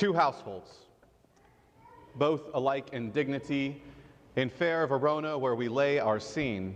Two households, both alike in dignity, in fair Verona where we lay our scene.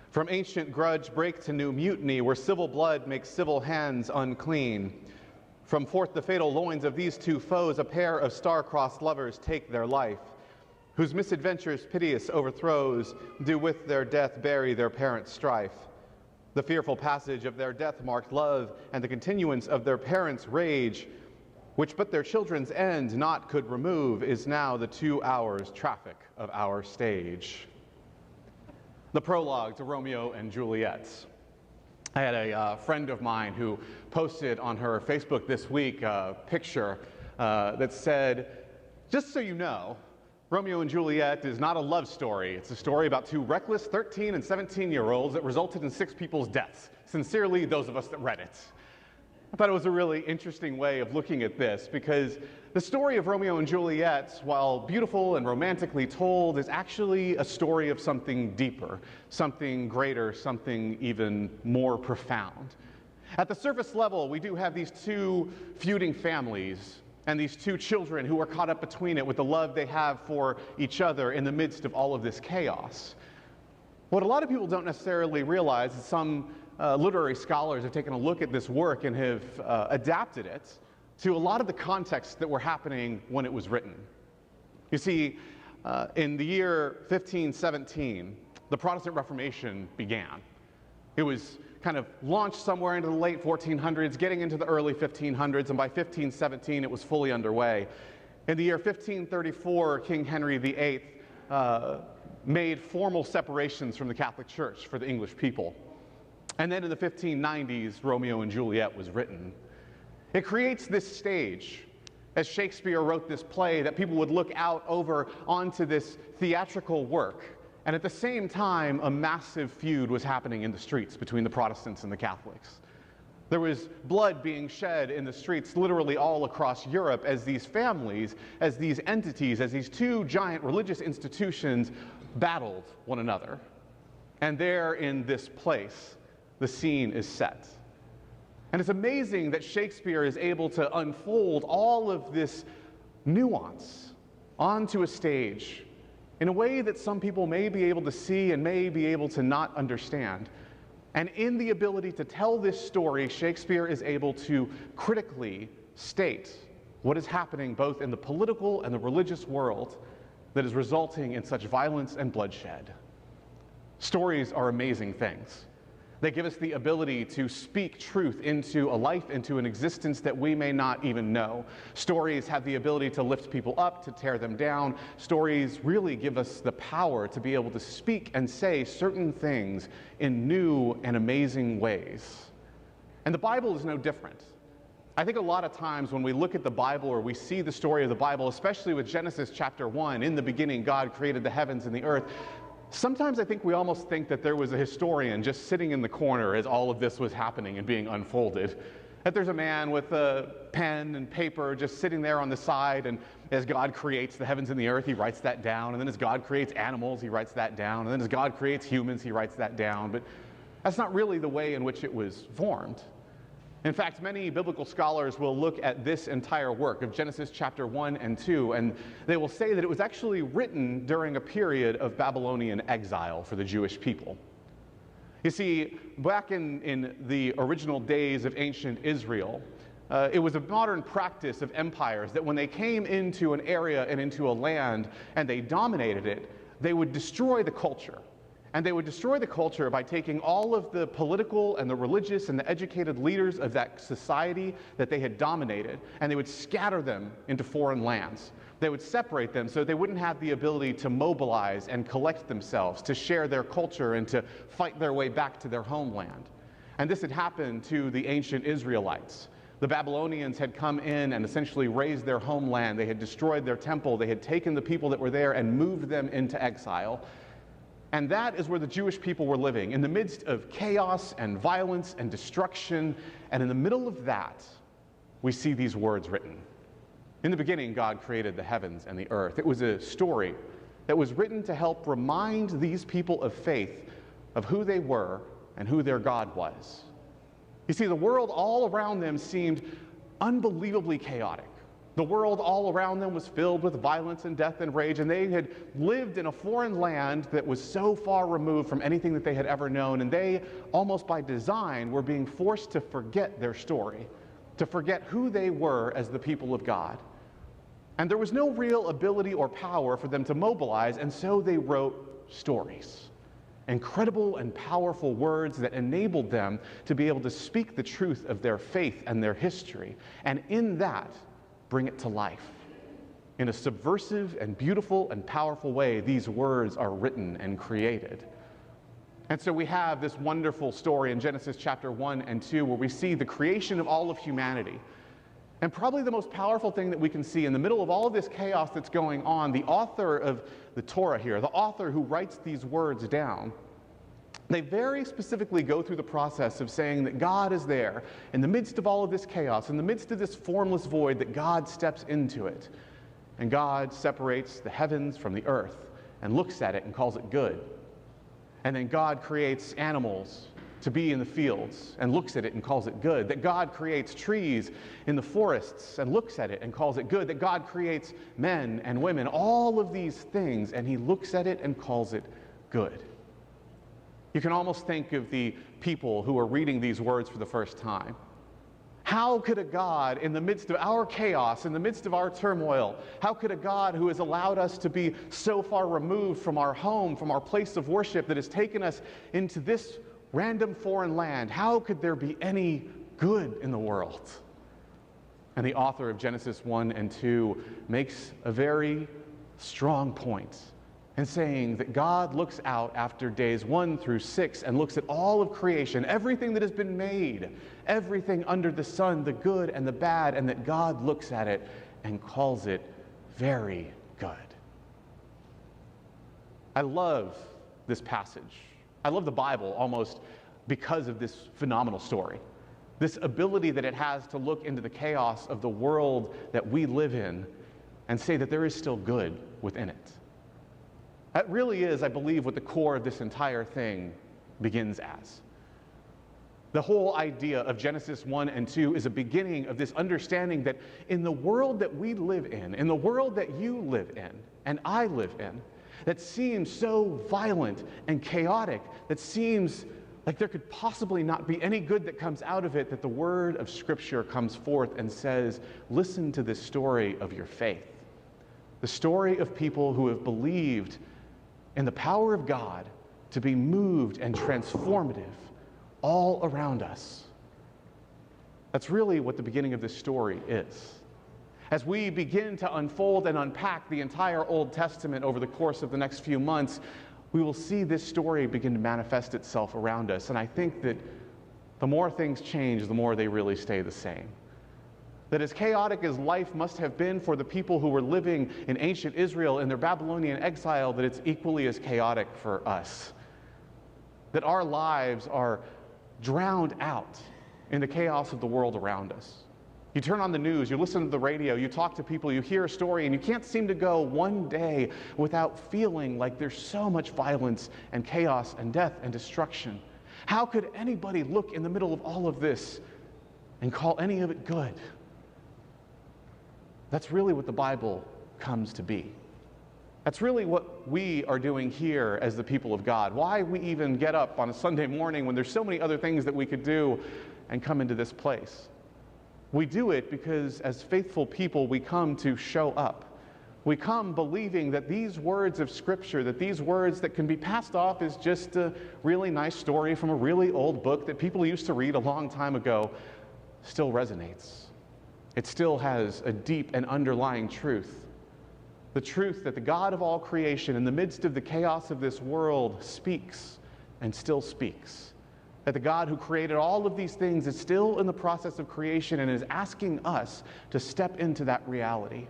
From ancient grudge break to new mutiny, where civil blood makes civil hands unclean. From forth the fatal loins of these two foes, a pair of star-crossed lovers take their life, whose misadventures piteous overthrows do with their death bury their parents' strife. The fearful passage of their death-marked love and the continuance of their parents' rage, which but their children's end not could remove, is now the 2 hours traffic of our stage. The prologue to Romeo and Juliet. I had a friend of mine who posted on her Facebook this week a picture that said, "Just so you know, Romeo and Juliet is not a love story. It's a story about two reckless 13 and 17-year-olds that resulted in 6 people's deaths. Sincerely, those of us that read it." I thought it was a really interesting way of looking at this, because the story of Romeo and Juliet, while beautiful and romantically told, is actually a story of something deeper, something greater, something even more profound. At the surface level, we do have these two feuding families and these two children who are caught up between it with the love they have for each other in the midst of all of this chaos. What a lot of people don't necessarily realize is some literary scholars have taken a look at this work and have adapted it to a lot of the contexts that were happening when it was written. You see, in the year 1517, the Protestant Reformation began. It was kind of launched somewhere into the late 1400s, getting into the early 1500s, and by 1517 it was fully underway. In the year 1534, King Henry VIII made formal separations from the Catholic Church for the English people. And then in the 1590s, Romeo and Juliet was written. It creates this stage, as Shakespeare wrote this play, that people would look out over onto this theatrical work. And at the same time, a massive feud was happening in the streets between the Protestants and the Catholics. There was blood being shed in the streets literally all across Europe as these families, as these entities, as these two giant religious institutions battled one another. And there in this place, the scene is set. And it's amazing that Shakespeare is able to unfold all of this nuance onto a stage in a way that some people may be able to see and may be able to not understand. And in the ability to tell this story, Shakespeare is able to critically state what is happening both in the political and the religious world that is resulting in such violence and bloodshed. Stories are amazing things. They give us the ability to speak truth into a life, into an existence that we may not even know. Stories have the ability to lift people up, to tear them down. Stories really give us the power to be able to speak and say certain things in new and amazing ways. And the Bible is no different. I think a lot of times when we look at the Bible or we see the story of the Bible, especially with Genesis chapter 1, in the beginning God created the heavens and the earth, sometimes I think we almost think that there was a historian just sitting in the corner as all of this was happening and being unfolded. That there's a man with a pen and paper just sitting there on the side, and as God creates the heavens and the earth, he writes that down. And then as God creates animals, he writes that down. And then as God creates humans, he writes that down. But that's not really the way in which it was formed. In fact, many biblical scholars will look at this entire work of Genesis chapter 1 and 2, and they will say that it was actually written during a period of Babylonian exile for the Jewish people. You see, back in the original days of ancient Israel, it was a modern practice of empires that when they came into an area and into a land and they dominated it, they would destroy the culture. And they would destroy the culture by taking all of the political and the religious and the educated leaders of that society that they had dominated, and they would scatter them into foreign lands. They would separate them so they wouldn't have the ability to mobilize and collect themselves, to share their culture and to fight their way back to their homeland. And this had happened to the ancient Israelites. The Babylonians had come in and essentially razed their homeland. They had destroyed their temple. They had taken the people that were there and moved them into exile. And that is where the Jewish people were living, in the midst of chaos and violence and destruction. And in the middle of that, we see these words written. In the beginning, God created the heavens and the earth. It was a story that was written to help remind these people of faith of who they were and who their God was. You see, the world all around them seemed unbelievably chaotic. The world all around them was filled with violence and death and rage, and they had lived in a foreign land that was so far removed from anything that they had ever known, and they, almost by design, were being forced to forget their story, to forget who they were as the people of God. And there was no real ability or power for them to mobilize, and so they wrote stories. Incredible and powerful words that enabled them to be able to speak the truth of their faith and their history, and in that, bring it to life. In a subversive and beautiful and powerful way, these words are written and created. And so we have this wonderful story in Genesis chapter 1 and 2 where we see the creation of all of humanity. And probably the most powerful thing that we can see in the middle of all of this chaos that's going on, the author of the Torah here, the author who writes these words down, they very specifically go through the process of saying that God is there in the midst of all of this chaos, in the midst of this formless void, that God steps into it. And God separates the heavens from the earth and looks at it and calls it good. And then God creates animals to be in the fields and looks at it and calls it good. That God creates trees in the forests and looks at it and calls it good. That God creates men and women, all of these things, and he looks at it and calls it good. You can almost think of the people who are reading these words for the first time. How could a God in the midst of our chaos, in the midst of our turmoil, how could a God who has allowed us to be so far removed from our home, from our place of worship, that has taken us into this random foreign land, how could there be any good in the world? And the author of Genesis 1 and 2 makes a very strong point in saying that God looks out after days 1 through 6 and looks at all of creation, everything that has been made, everything under the sun, the good and the bad, and that God looks at it and calls it very good. I love this passage. I love the Bible almost because of this phenomenal story. This ability that it has to look into the chaos of the world that we live in and say that there is still good within it. That really is, I believe, what the core of this entire thing begins as. The whole idea of Genesis 1 and 2 is a beginning of this understanding that in the world that we live in the world that you live in, and I live in, that seems so violent and chaotic, that seems like there could possibly not be any good that comes out of it, that the word of Scripture comes forth and says, listen to this story of your faith. The story of people who have believed in the power of God to be moved and transformative all around us. That's really what the beginning of this story is. As we begin to unfold and unpack the entire Old Testament over the course of the next few months, we will see this story begin to manifest itself around us. And I think that the more things change, the more they really stay the same. That as chaotic as life must have been for the people who were living in ancient Israel in their Babylonian exile, that it's equally as chaotic for us. That our lives are drowned out in the chaos of the world around us. You turn on the news, you listen to the radio, you talk to people, you hear a story, and you can't seem to go one day without feeling like there's so much violence and chaos and death and destruction. How could anybody look in the middle of all of this and call any of it good? That's really what the Bible comes to be. That's really what we are doing here as the people of God. Why we even get up on a Sunday morning when there's so many other things that we could do and come into this place. We do it because as faithful people, we come to show up. We come believing that these words of Scripture, that these words that can be passed off as just a really nice story from a really old book that people used to read a long time ago, still resonates. It still has a deep and underlying truth. The truth that the God of all creation, in the midst of the chaos of this world, speaks and still speaks. That the God who created all of these things is still in the process of creation and is asking us to step into that reality,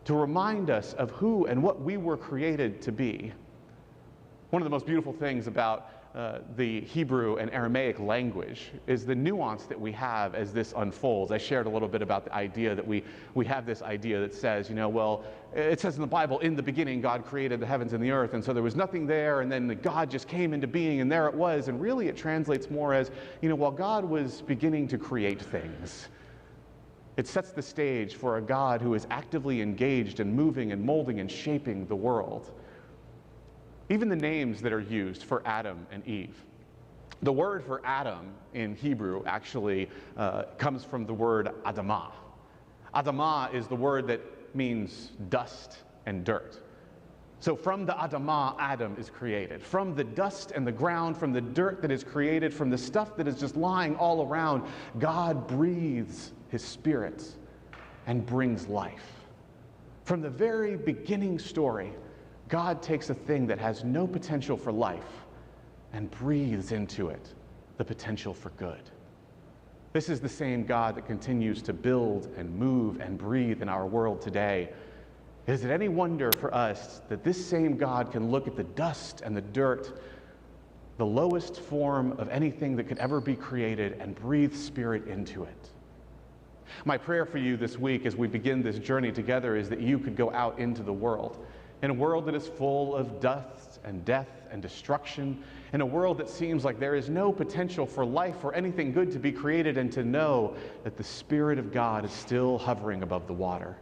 to remind us of who and what we were created to be. One of the most beautiful things about the Hebrew and Aramaic language is the nuance that we have as this unfolds. I shared a little bit about the idea that we have this idea that says, well, it says in the Bible, in the beginning God created the heavens and the earth, and so there was nothing there, and then God just came into being, and there it was. And really it translates more as, while God was beginning to create things, It sets the stage for a God who is actively engaged in moving and molding and shaping the world. Even the names that are used for Adam and Eve. The word for Adam in Hebrew actually comes from the word Adamah. Adamah is the word that means dust and dirt. So from the Adamah, Adam is created. From the dust and the ground, from the dirt that is created, from the stuff that is just lying all around, God breathes his Spirit and brings life. From the very beginning story, God takes a thing that has no potential for life and breathes into it the potential for good. This is the same God that continues to build and move and breathe in our world today. Is it any wonder for us that this same God can look at the dust and the dirt, the lowest form of anything that could ever be created, and breathe Spirit into it? My prayer for you this week as we begin this journey together is that you could go out into the world, in a world that is full of dust and death and destruction, in a world that seems like there is no potential for life or anything good to be created, and to know that the Spirit of God is still hovering above the water,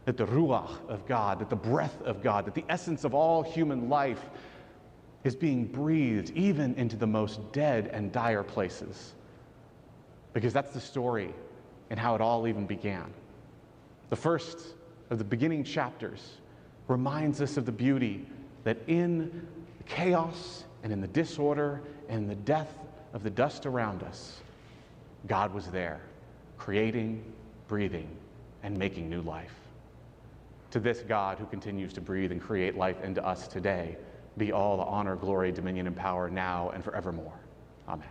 that the ruach of God, that the breath of God, that the essence of all human life is being breathed even into the most dead and dire places. Because that's the story and how it all even began. The first of the beginning chapters reminds us of the beauty that in the chaos and in the disorder and in the death of the dust around us, God was there, creating, breathing, and making new life. To this God who continues to breathe and create life into us today, be all the honor, glory, dominion, and power now and forevermore. Amen.